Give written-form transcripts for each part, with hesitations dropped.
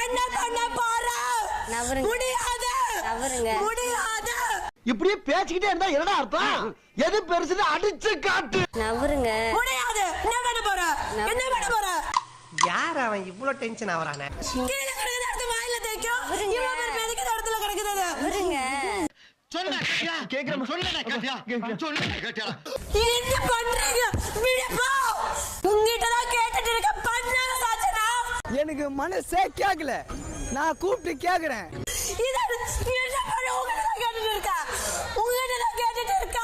என்ன பண்ண போற? முடியாது. முடியாது. இப்படியே பேசிக்கிட்டே இருந்தா என்னடா அர்த்தம்? எது பெருசுன்னு அடிச்சு காட்டு. நவருங்க. முடியாது. என்ன பண்ண போற? என்ன பண்ண போற? யார் அவன் இவ்ளோ டென்ஷன் ஆவறானே? கீழ கிடக்குது அடுத்து வாயில தேய்க்கும். இவன் பேர் மேதுக்கு இடத்துல கிடக்குது. நவருங்க. சொல்லுடா கேட்டியா? கேக்குறேன் சொல்லுடா கேட்டியா? சொல்லுடா கேட்டியா? என்ன பண்றீங்க? விடுப்பா. உன்கிட்ட தான் கேட்டுட்டு இருக்க. பண்ணாத சாச்சனா. எனக்கு மனசே கேக்கல. நான் கூப்பிட்டு கேக்குறேன். இத என்ன பண்ண உங்ககிட்ட தான் கேட்டுட்டு இருக்க. உங்ககிட்ட தான் கேட்டுட்டு இருக்க.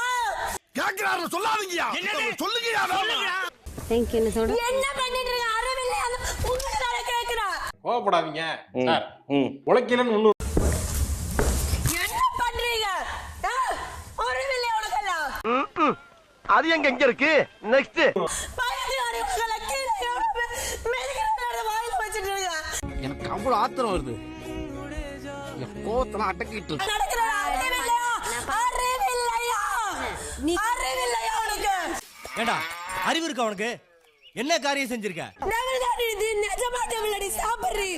கேக்குறாரு சொல்லாதீங்கயா. சொல்லுங்கயா. Thank you சொல்ற. என்ன பண்ணிட்டு இருக்க? அரவில்லை உங்ககிட்ட தான் கேக்குறேன். கோவப்படாதீங்க சார். உலக்கிலன்னு ஒண்ணு. என்ன பண்றீங்க? அரவில்லை உனக்கெல்லாம். அது எங்க இருக்கு? நெக்ஸ்ட். பயந்துகாரி உங்கள கீழ எவ்வளவு மெலிக்கிறத வாயில வச்சிட்டு இருக்க. எனக்கு அவ்வளவு ஆத்திரம் வருது. கோவத்தெல்லாம் அடக்கிட்டு இருக்கு. நடக்கிற அரவில்லையா? அரவில்லையா? நீ அரவில்லையா உனக்கு? ஏண்டா அறிவு இருக்கா உனக்கு? என்ன காரியம் செஞ்சிருக்க? நவரதாடி இது நிஜமா டெவலடி சாபரி.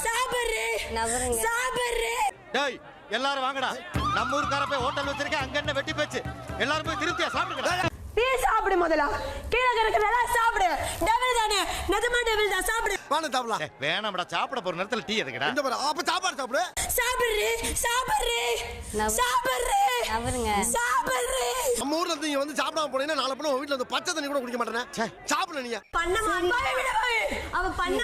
சாபரி. நவருங்க. சாபரி. டேய் எல்லாரும் வாங்கடா. நம்ம ஊர்க்கார போய் ஹோட்டல் வச்சிருக்க அங்க என்ன வெட்டி பேச்சு. எல்லாரும் போய் திருப்தியா சாப்பிடுங்க. நீ சாப்பிடு முதல்ல. கீழ கிடக்குறதா சாப்பிடு. டெவல் தானே. நிஜமா டெவல் தான் சாப்பிடு. வாங்க சாப்பிடலாம். வேணாம்டா சாப்பிட போற நேரத்துல டீ எதுக்குடா? இந்த பாரு அப்ப சாப்பாடு சாப்பிடு. சாப்பிடு. சாப்பிடு. சாப்பிடு. நவருங்க. சாப்பிடு. நம்ம ஊர்ல இருந்து வந்து சாப்பிடாம போனீங்கன்னா நாளை போன வீட்ல வந்து பச்சை தண்ணி கூட குடிக்க மாட்டேனே. சாப்பிடு நீங்க. பண்ண மாட்டான். அவ பண்ண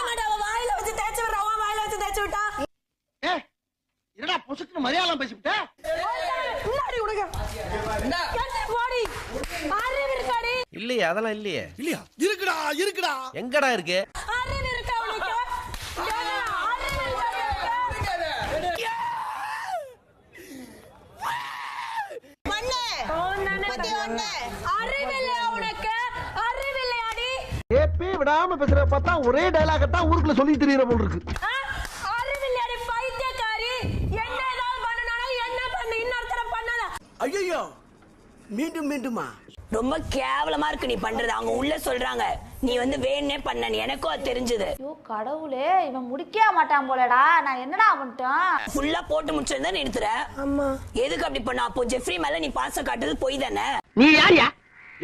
மாட்டான். அவ வாயில வச்சு தேய்ச்சு விடுறா. அவ வாயில வச்சு தேய்ச்சு விட்டா. என்னடா புசுக்கு மரியாதை பேசிட்ட? முன்னாடி உனக்கு. என்ன போடி? அறிவு இருக்காடி? இல்லையே அதெல்லாம் இல்லையே. இல்லையா? இருக்குடா. எங்கடா இருக்கு? அறிவு இருக்கா உனக்கு? அறிவில்லையா உனக்கு? அறிவில்லையாடி? ஏப்பே விடாம பேசுற பார்த்தா ஒரே டயலாக தான் ஊருக்குள்ள சொல்லி தெரியற போல இருக்கு. அறிவில்லையாடி பைத்தியக்காரி. என்ன ஏதாவது பண்ணனால என்ன பண்ண இன்னொருத்தர பண்ணாத. ஐயோ மீண்டுமா? ரொம்ப கேவலமா இருக்கு நீ பண்றது. அவங்க உள்ள சொல்றாங்க நீ வந்து வேணே பண்ண. எனக்கும் அது தெரிஞ்சது. ஐயோ கடவுளே இவன் முடிக்கவே மாட்டான் போலடா. நான் என்னடா பண்ணிட்டேன்? ஃபுல்லா போட்டு முடிச்சிருந்தா நிறுத்துற. ஆமா. எதுக்கு அப்படி பண்ண? அப்போ ஜெஃப்ரி மேல நீ பாசம் காட்டுறது பொய் தானே? நீ யாரியா?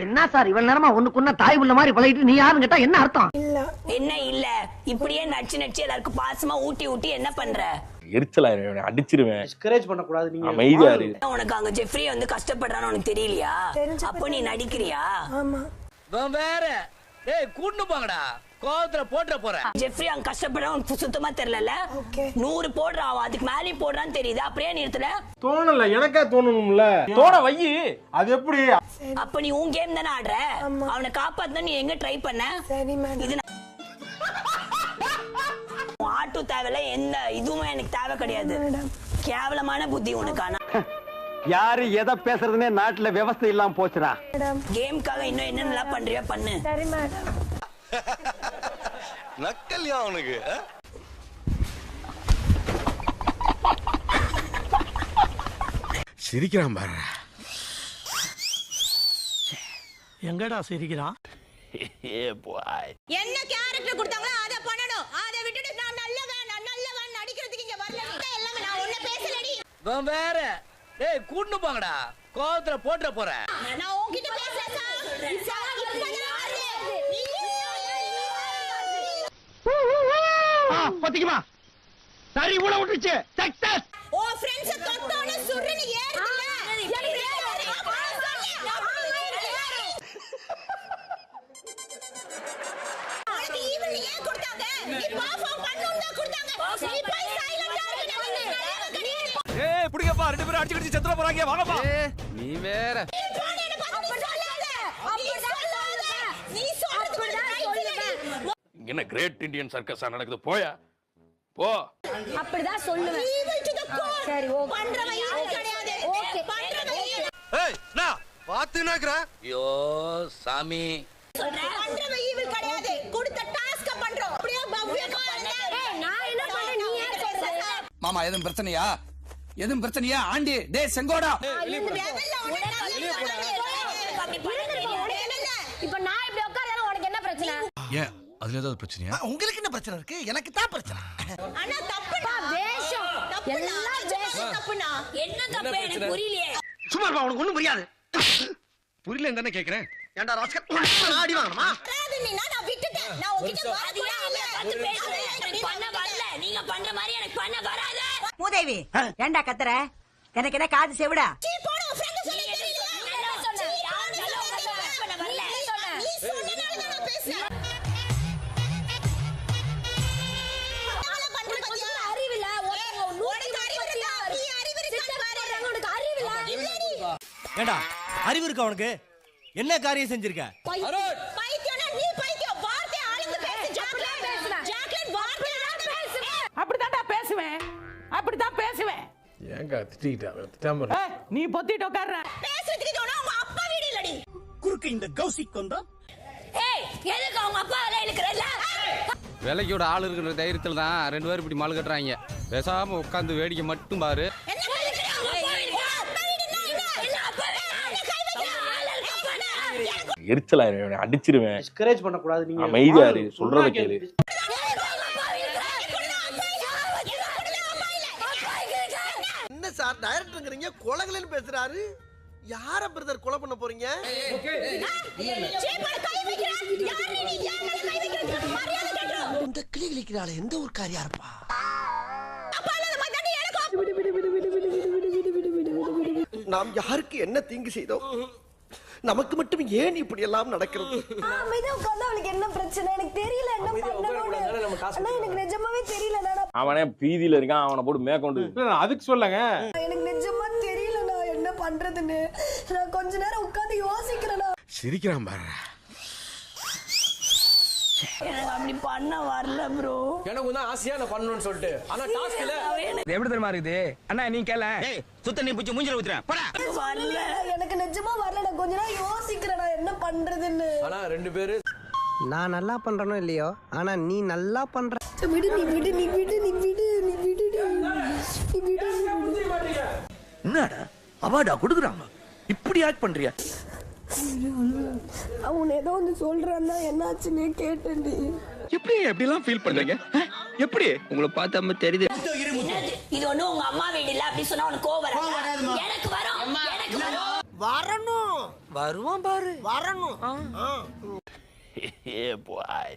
என்ன சார் இவன் நேரமா ஒண்ணுக்குன்னா தாய் உள்ள மாதிரி பழகிட்டு நீ யாருன்னு கேட்டா என்ன அர்த்தம்? என்ன இல்ல இப்படியே நடிச்சு எல்லாருக்கும் பாசமா ஊட்டி என்ன பண்ற? எரிச்சலாயிருவேன், அடிச்சிருவேன். டிஸ்கரேஜ் பண்ண கூடாது. நீங்க அமைதியா இரு. உனக்கு அங்க ஜெஃப்ரி வந்து கஷ்டப்படுறான்னு உனக்கு தெரியலையா? அப்போ நீ நடிக்கிறியா? ஆமா. வேற டேய் கூண்டு போங்கடா. கோவத்துல போட்ற போற. ஜெஃப்ரி அங்க கஷ்டப்படுறான் உனக்கு சுத்தமா தெரியல. 100 போடுறான் அவன். அதுக்கு மேலே போடுறான்னு தெரியுது. அப்படியே நிறுத்தல. தோணல எனக்கே தோணணும்ல. தோண வை. அது எப்படி? அப்ப நீ உன் கேம் தானே ஆடுற. அவனை காப்பாத்த நீ எங்க ட்ரை பண்ண? இது ஆட்டு தேவையில்ல. எந்த இதுவுமே எனக்கு தேவை கிடையாது. கேவலமான புத்தி உனக்கான. யாரு எதை பேசுறதுன்னே நாட்டுல விவசாயம் இல்லாம போச்சுடா. கேம்காக இன்னும் என்னென்னலாம் பண்றியோ பண்ணு. சரி மேடம். நக்கல்யா அவனுக்கு. சிரிக்கிறான் பாரு. எங்கடா சிரிக்கிறான்? என்ன கேரக்டர் கொடுத்தாங்களோ அத பண்ணணும். அத விட்டுட்டு நான் நல்லவன் நடிக்கிறதுக்கு இங்க வரல. எல்லாமே நான் ஒண்ணே பேசலடி. வேற டேய் கூண்டு போங்கடா. கோவத்துல போட்ற போற. நான் உன்கிட்ட பேசல சார். பாத்தீங்களா? சரி ஊட விட்டுச்சு. சக்சஸ். ஓ फ्रेंड्स தொட்டோனே சுருன்னு ஏறுதுல. உனக்கு ஈவில் ஏன் கொடுத்தாங்க? நீ பெர்ஃபார்ம் பண்ணனும் தான் கொடுத்தாங்க. நீ போய் சைலண்டா இரு. ஏய் புடிங்கப்பா. ரெண்டு பேரும் அடிச்சு செத்துற போறாங்க. வாங்கப்பா. நீ வேற. நீ சொல்றது என்ன கிரேட் இந்தியன் சர்க்கஸா நடக்குது? போயா போ. அப்படிதான் சொல்லுவேன். சரி ஓகே. பண்றவன் யாரும் கிடையாது. ஓகே பண்றவன். ஏய் நான் பாத்துனாக்குற. ஐயோ சாமி. பண்றவன் ஈவில் கிடையாது. கொடுத்த டாஸ்க பண்றோம். அப்படியே பவ்யமா ஏய் நான் என்ன பண்ணேன்? நீ ஏன் சொல்ற? மாமா எதுவும் பிரச்சனையா? ஆண்டி டேய் செங்கோடா. இப்போ நான் இப்படி உட்கார்றதால உனக்கு என்ன பிரச்சனை? ஏன் அதுல ஏதாவது பிரச்சனையா? உங்களுக்கு என்ன பிரச்சனை இருக்கு? எனக்கு தான் பிரச்சனை. தப்புனா? என்ன தப்பு எனக்கு புரியலையே. சும்மா இருப்பா, உனக்கு ஒண்ணும் புரியாது. புரியலன்னு தானே கேக்குறேன். ஏன்டா ராஸ்கல் அடி வாங்கணுமா? வராது நீ, நான் விட்டுட்டேன். நான் உன்கிட்ட அது ஏன் அவளை பார்த்து பேசுற? எனக்கு பண்ண வரல. நீங்க பண்ற மாதிரி எனக்கு பண்ண வராது. மூதேவி ஏண்டா கத்துற? எனக்கு என்ன காது செவிடா? சீ போடு, உன் friend சொல்லி நீ தெரியலையா? என்ன சொன்ன? யார் சொல்ல உங்க பேச பண்ண வரல? நீ சொன்னனால தான் நான் பேசுறேன். நாளை பண்ற பத்தியா? அறிவில்ல உனக்கு அறிவு இருக்கா? நீ அறிவு இருக்கான்னு பாரு. உனக்கு அறிவில்ல. இல்லடி. ஏண்டா அறிவு இருக்கா உனக்கு? என்ன காரியம் செஞ்சிருக்க? பைத்தியம்னா நீ பைத்தியம். வார்த்தை ஆளுங்க பேசு. ஜாக்லின் வார்த்தை பேசு. அப்படித்தான்டா பேசுவேன். அப்படித்தான் பேசுவேன். ஏங்க திட்டாம நீ பொத்திட்டு உட்கார்ற. பேசுறதுக்கு இது உங்க அப்பா வீடு இல்லடி. குறுக்கு இந்த கௌசிக் வந்தா ஏய், எதுக்கு அவங்க அப்பா வேலை இழுக்கிறல்ல? வேலைக்கோட ஆள் இருக்கிற தைரியத்துல தான் 2 பேரும் இப்படி மால் கட்டுறாங்க. பேசாம உட்காந்து வேடிக்கை மட்டும் பாரு. என்ன கழிக்கிற அவங்க அப்பா வீடு? அப்பா வீடுனா என்ன? இல்ல அப்பா என்ன கை வைக்கிற ஆள் இருக்கானே? எரிச்சலா அடிச்சிருவேன். டிஸ்கரேஜ் பண்ண கூடாது. நீங்க அமைதியா இரு, சொல்றத கேளு. என்ன சார் டைரக்டர்ங்கறீங்க, கொலகலன்னு பேசுறாரு. யார பிரதர் கொலை பண்ண போறீங்க? இந்த கிளி கிளிக்கிறாளே, எந்த ஊர்க்காரியா இருப்பா? நாம் யாருக்கு என்ன தீங்கு செய்தோம்? நமக்கு மட்டும் ஏன் இப்படி எல்லாம் நடக்கிறது? அவளுக்கு என்ன பிரச்சனை எனக்கு தெரியல. என்ன பண்ணணும் எனக்கு நிஜமாவே தெரியல. அவனே பீதியில இருக்கான், அவனை போட்டு மேற்கொண்டு. அதுக்கு சொல்லுங்க. எனக்கு நிஜமா தெரியல நான் என்ன பண்றதுன்னு. நான் கொஞ்ச நேரம் உட்கார்ந்து யோசிக்கிறேன். சிரிக்கிறான் பாரு. எனக்கு அப்படி பண்ண வரல ப்ரோ. எனக்கு தான் ஆசையா நான் பண்ணணும்னு சொல்லிட்டு. ஆனா டாஸ்க் இல்ல. இது எப்படி தெரியுமா இருக்குது? அண்ணா நீ கேள. சுத்த நீ புடிச்சு மூஞ்சில ஊத்துறேன். போடா. வரல. எனக்கு நிஜமா வரல. நான் கொஞ்ச நேரம் யோசிக்கிறேன் நான் என்ன பண்றதுன்னு. ஆனா 2 பேரு நான் நல்லா பண்றனோ இல்லையோ, ஆனா நீ நல்லா பண்ற. விடு நீ விடு நீ விடு நீ விடு நீ விடு நீ விடு. என்னடா அவார்டா கொடுக்குறாங்க? இப்படி ஆக்ட் பண்றியா? அவன் ஏதோ ஒன்று சொல்றான்னா என்னாச்சுன்னு கேட்டேன்டி. எப்படி எல்லாம் ஃபீல் பண்றீங்க? எப்படி உங்களை பார்த்தா தெரியுது? இது ஒண்ணும் உங்க அம்மா வீடு இல்ல அப்படி சொன்னா உனக்கு கோவம் வராது. எனக்கு வரும். எனக்கு வரும். வரணும். வருவான் பாரு. வரணும். ஏ பாய்.